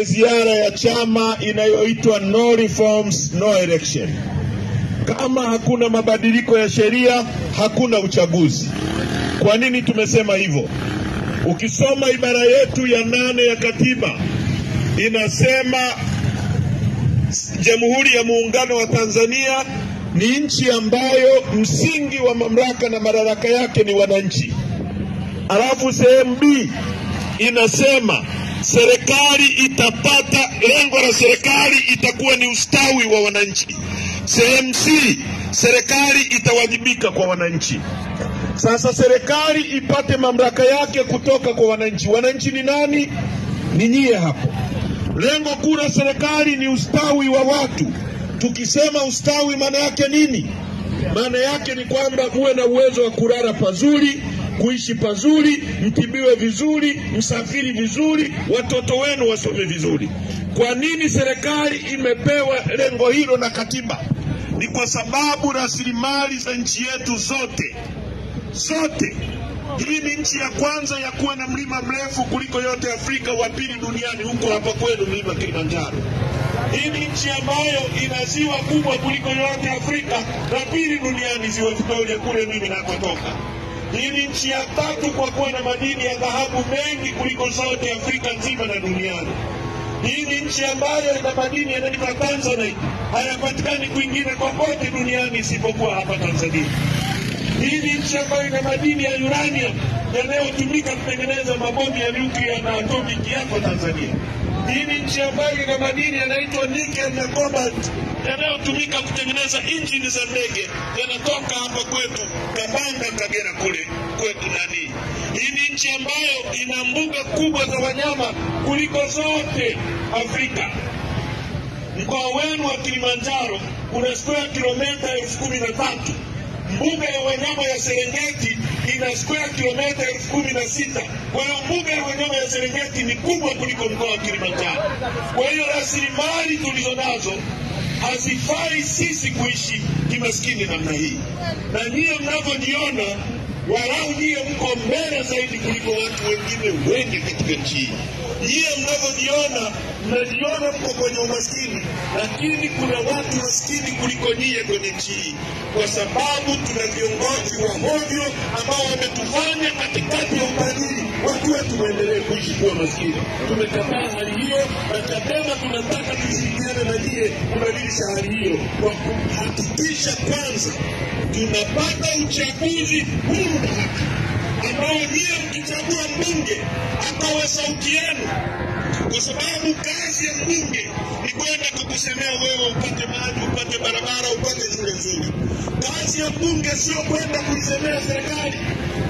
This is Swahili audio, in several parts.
Ziara ya chama inayoitwa no reforms no election. Kama hakuna mabadiliko ya sheria, hakuna uchaguzi. Kwa nini tumesema hivyo? Ukisoma ibara yetu ya 8 ya katiba inasema Jamhuri ya Muungano wa Tanzania ni nchi ambayo msingi wa mamlaka na madaraka yake ni wananchi. Alafu sehemu B inasema serikali itapata, lengo la serikali itakuwa ni ustawi wa wananchi. Sehemu C, serikali itawajibika kwa wananchi. Sasa serikali ipate mamlaka yake kutoka kwa wananchi. Wananchi ni nani? Ni nyie hapo. Lengo kuu la serikali ni ustawi wa watu. Tukisema ustawi maana yake nini? Maana yake ni kwamba muwe na uwezo wa kulala pazuri, kuishi pazuri, mtibiwe vizuri, msafiri vizuri, watoto wenu wasome vizuri. Kwa nini serikali imepewa lengo hilo na katiba? Ni kwa sababu rasilimali za nchi yetu zote. Hii ni nchi ya kwanza ya kuwa na mlima mrefu kuliko yote Afrika, wa pili duniani huko hapa kwenu mlima Kilimanjaro. Hii ni nchi ambayo ina ziwa kubwa kuliko yote Afrika, la pili duniani ziwa Victoria kule mimi nakotoka. Hii ni nchi ya 3 kwa kuwa na madini ya dhahabu mengi kuliko zote Afrika nzima na duniani. Hii ni nchi ambayo ina madini yanaitwa Tanzanite, hayapatikani kwingine kokote duniani isipokuwa hapa Tanzania. Hii ni nchi ambayo ina madini ya uranium yanayotumika kutengeneza mabomu ya nyuklia na atomic yako Tanzania. Hii ni nchi ambayo ina madini yanaitwa nickel na cobalt yanayotumika kutengeneza injini za ndege, yanatoka hapa kwetu Kabanga, Kagera kule kwetu nani. Hii ni nchi ambayo ina mbuga kubwa za wanyama kuliko zote Afrika. Mkoa wenu wa Kilimanjaro una square kilomita 13,000. Mbuga ya wanyama ya Serengeti ina square kilomita 16,000. Kwa hiyo mbuga ya wanyama ya Serengeti ni kubwa kuliko mkoa wa Kilimanjaro. Kwa hiyo rasilimali tulizonazo hazifai sisi kuishi kimaskini namna hii. Na nyie mnavyojiona, walau nyie mko mbele zaidi kuliko watu wengine wengi katika nchi hii. Nyie mnavyojiona, mnajiona mko kwenye umaskini, lakini kuna watu maskini kuliko nyie kwenye nchi hii. Kwa sababu tuna viongozi wa hovyo ambao wametufanya katikati ya utajiri watu wetu waendelee kuishi kuwa maskini. Tumekataa hali hiyo, na Chadema tunataka tushirikiane na nyie kubadilisha hali hiyo kwa kuhakikisha kwanza tunapata uchaguzi huru na haki, ambao nyie mkichagua mbunge akawa sauti yenu. Kwa sababu kazi ya mbunge ni kwenda kukusemea wewe upate maji, upate barabara, upate shule nzuri. Kazi ya mbunge sio kwenda kuisemea serikali.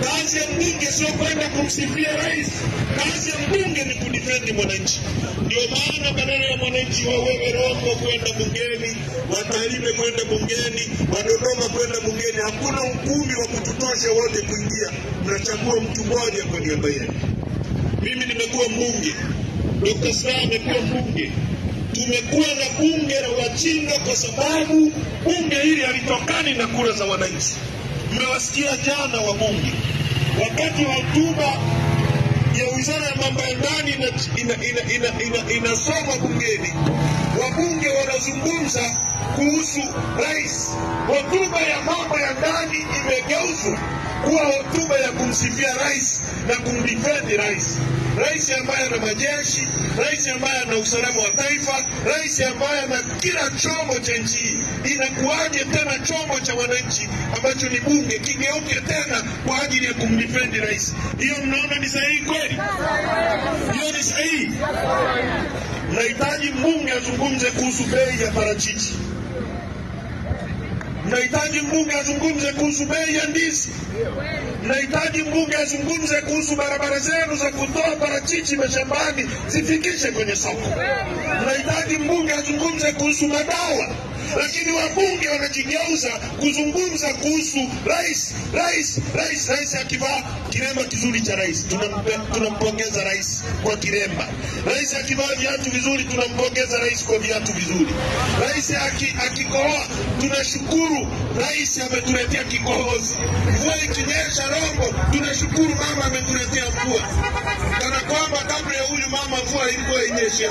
Kazi ya mbunge sio kwenda kumsifia rais. Kazi ya mbunge ni kudifendi mwananchi. Ndio maana badala ya mwananchi wa wewe Rombo kwenda bungeni, Watalime kwenda bungeni, Wadodoma kwenda bungeni, hakuna ukumbi wa kututosha wote kuingia. Mnachagua mtu mmoja kwa niaba yenu. Mimi nimekuwa mbunge, Dr. Slaa amekuwa mbunge. Tumekuwa na bunge la wajinga kwa sababu bunge hili halitokani na kura za wananchi. Mmewasikia jana wabunge wakati wa hotuba ya Wizara ya Mambo ya Ndani inasoma bungeni, wabunge wanazungumza kuhusu rais. Hotuba ya mambo ya ndani imegeuzwa kuwa hotuba ya kumsifia rais na kumdifendi rais. Rais ambaye ana majeshi, rais ambaye ana usalama wa taifa, rais ambaye ana kila chombo cha nchi. Inakuwaje tena chombo cha wananchi ambacho ni bunge kigeuke tena kwa ajili ya kumdifendi rais? Hiyo mnaona ni sahihi kweli? Hiyo ni sahihi? Mnahitaji mbunge azungumze kuhusu bei ya parachichi. Mnahitaji mbunge azungumze kuhusu bei ya ndizi. Mnahitaji mbunge azungumze kuhusu barabara zenu za kutoa parachichi mashambani zifikishe kwenye soko. Mnahitaji mbunge azungumze kuhusu madawa. lakini wabunge wanajigeuza kuzungumza kuhusu rais. Rais akivaa kiremba kizuri cha rais, tunampongeza rais kwa kiremba. Rais akivaa viatu vizuri, tunampongeza rais kwa viatu vizuri. Rais akikohoa, tunashukuru rais ametuletea kikohozi. Mvua ikinyesha Rombo, tunashukuru mama ametuletea mvua. Kana kwamba kabla ya huyu mama mvua ilikuwa inyeshe.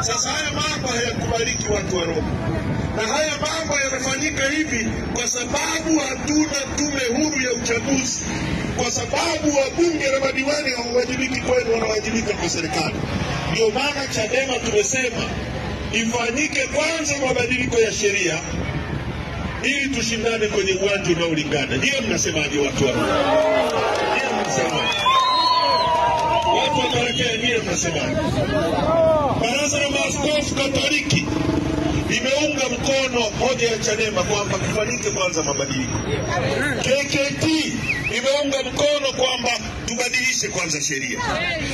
Sasa haya mambo hayakubaliki watu wa Rombo. Na haya mambo yamefanyika hivi kwa sababu hatuna tume huru ya uchaguzi. Kwa sababu wabunge na madiwani hawawajibiki kwenu, wanawajibika kwa serikali. Ndio maana Chadema tumesema ifanyike kwanza mabadiliko ya sheria ili tushindane kwenye uwanja unaolingana. Ndio mnasemaje watu wa Rombo? Ndio mnasemaje? Watu wa Karakea ndio mnasemaje? Baraza la Maaskofu Katoliki imeunga mkono hoja ya Chadema kwamba kufanyike kwanza mabadiliko. KKT imeunga mkono kwamba tubadilishe kwanza sheria.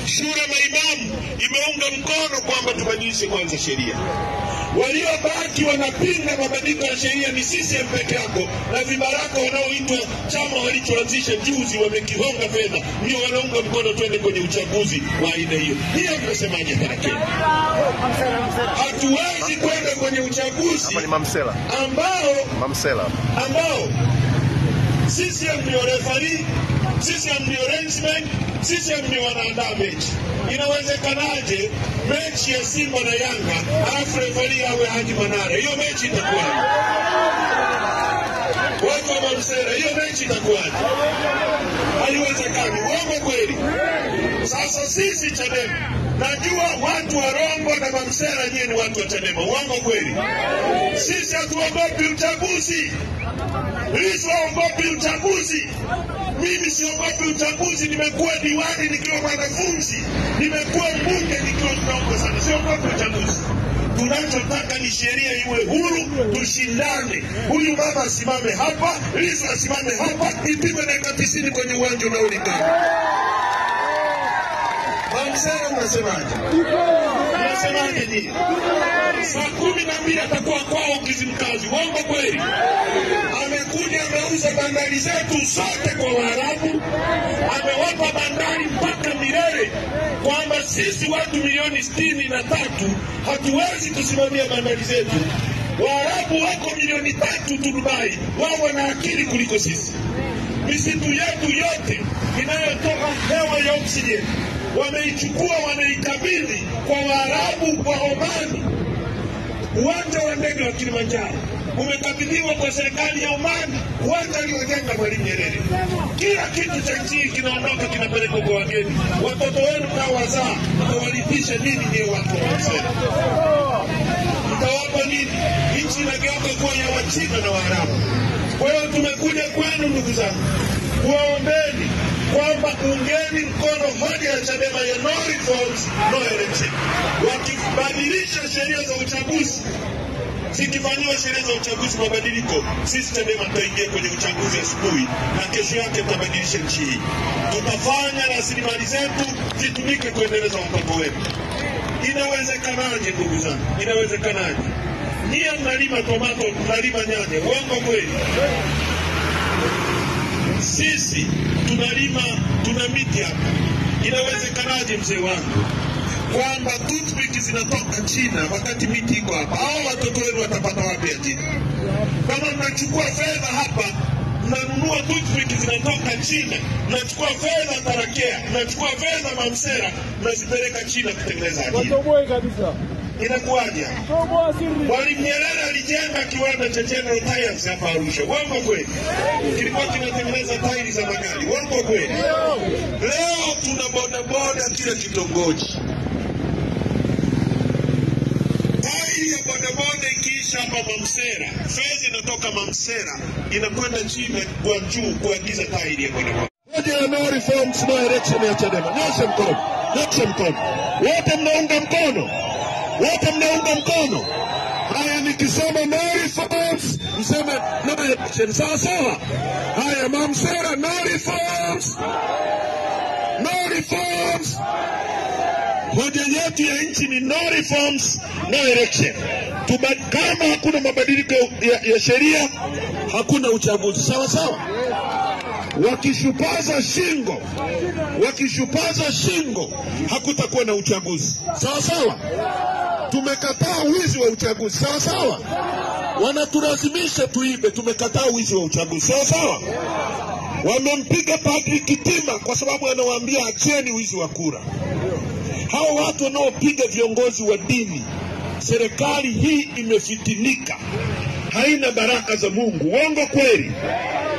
Shura maimamu imeunga mkono kwamba tubadilishe kwanza sheria. Waliobaki wanapinga mabadiliko ya sheria ni CCM peke yako na vibaraka wanaoitwa chama walichoanzisha juzi wamekihonga fedha, ndio wanaunga mkono twende kwenye uchaguzi wa aina hiyo. Hiyo mnasemaje Karakea? Hatuwezi kwenda kwenye uchaguzi ambao CCM ndio referee, CCM ndio arrangement, CCM ndio wanaandaa mechi. Inawezekanaje mechi ya Simba na Yanga alafu referee awe Haji Manara? Hiyo mechi itakuwaje? Watu wa Mamsera, hiyo mechi itakuwaje? Haiwezekani. Uongo kweli? Sasa sisi Chadema, najua watu wa Rombo na Mamsera nyie ni watu wa Chadema. Uongo kweli? Sisi hatuogopi uchaguzi. Lissu haogopi uchaguzi. Mimi siogopi uchaguzi, nimekuwa diwani nikiwa mwanafunzi, nimekuwa mbunge nikiwa mdogo sana. Siogopi uchaguzi. Tunachotaka ni sheria iwe huru, tushindane. Huyu mama asimame hapa, Lissu asimame hapa, ipime dakika 90 kwenye uwanja unaolingana. Mamsera mnasemaje? Mnasemaje nyinyi? Saa 12 atakuwa kwao Kizimkazi. Uongo kweli? Amekuja ameuza bandari zetu zote kwa Waarabu. Amewapa bandari mpaka milele, kwamba sisi watu milioni 63 hatuwezi kusimamia bandari zetu. Waarabu wako milioni 3 tu Dubai, wao wana akili kuliko sisi. Misitu yetu yote inayotoa hewa ya oksijeni wameichukua, wanaikabidhi kwa Waarabu wa Omani. Uwanja wa ndege wa Kilimanjaro umekabidhiwa kwa serikali ya Omani, uwanja aliojenga Mwalimu Nyerere. Kila kitu cha nchi kinaondoka kinapelekwa kwa wageni. Watoto wenu mtawazaa, mtawalipisha nini nye watu wa Mamsera? Mtawapa nini? Nchi inageuka kuwa ya Wachina na Waarabu. Kwa hiyo tumekuja kwenu ndugu zangu, kuwaombeni kwamba ungeni mkono hoja ya Chadema ya no reforms, no election. Wakibadilisha sheria za uchaguzi, zikifanyiwa sheria za uchaguzi mabadiliko, sisi Chadema tutaingia kwenye uchaguzi asubuhi na kesho yake tutabadilisha nchi hii. Tutafanya rasilimali zetu zitumike kuendeleza mpango wetu. Inawezekanaje ndugu zangu? Inawezekanaje? Nia mnalima tomato, mnalima nyanya. Uongo kweli? Sisi tunalima, tuna miti hapa. Inawezekanaje mzee wangu kwamba toothpick zinatoka China wakati miti iko hapa? Hao watoto wenu watapata wapi ajira? Kama mnachukua fedha hapa, mnanunua toothpick zinatoka China, mnachukua fedha Karakea, mnachukua fedha Mamsera, mnazipeleka China kutengeneza ajira. Inakuwaje? Mwalimu Nyerere alijenga kiwanda cha General Tyres hapa Arusha. Uongo kweli? Kilikuwa kinatengeneza tairi za magari. Uongo kweli? Leo tuna bodaboda kila kitongoji. Tairi ya bodaboda ikiisha hapa Mamsera, fedha inatoka Mamsera inakwenda China kwa juu kuagiza tairi ya bodaboda. Hoja ya no reforms, no election ya Chadema. Nyosha mkono. Nyosha mkono. Wote mnaunga mkono. Wote mnaunga mkono. Haya, nikisema no reforms, mseme no election. Sawa sawa? Haya, Mamsera, no reforms. No reforms. Hoja yetu ya nchi ni no reforms, no election. Kama hakuna mabadiliko ya sheria, hakuna uchaguzi. Sawa sawa. Wakishupaza shingo, hakutakuwa na uchaguzi. Sawa sawa. Tumekataa wizi wa uchaguzi. Sawa sawa. Wanatulazimisha tuibe, tumekataa wizi wa uchaguzi. Sawa sawa. Wamempiga Padri Kitima kwa sababu anawaambia acheni wizi wa kura. Hao watu wanaopiga viongozi wa dini, serikali hii imefitinika, haina baraka za Mungu. Uongo kweli?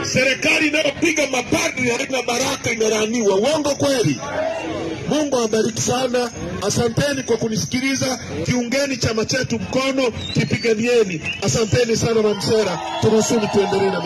Serikali inayopiga mapadri haina baraka, imelaaniwa. Uongo kweli? Mungu awabariki sana. Asanteni kwa kunisikiliza. Kiungeni chama chetu mkono, kipiganieni. Asanteni sana Mamsera. Turuhusu tuendelee na